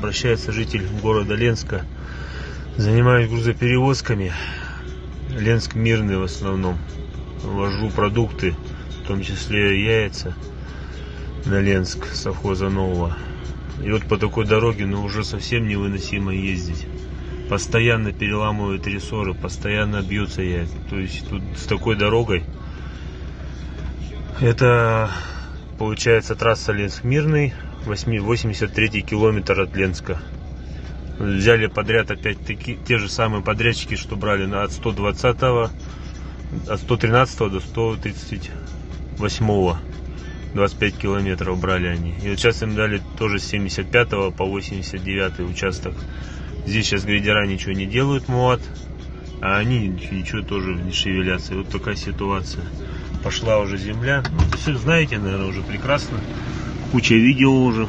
обращается житель города Ленска. Занимаюсь грузоперевозками. Ленск Мирный в основном. Вожу продукты, в том числе яйца, на Ленск, совхоза Нового. И вот по такой дороге, уже совсем невыносимо ездить. Постоянно переламывают рессоры, постоянно бьются яйца. То есть тут с такой дорогой, это получается трасса Ленск-Мирный, 83 километр от Ленска. Взяли подряд опять те же самые подрядчики, что брали от 120-го, от 113 до 138, 25 километров брали они. И вот сейчас им дали тоже с 75 по 89 участок. Здесь сейчас грейдера ничего не делают, МУАТ, а они ничего тоже не шевелятся. И вот такая ситуация. Пошла уже земля. Все знаете, наверное, уже прекрасно. Куча видео уже.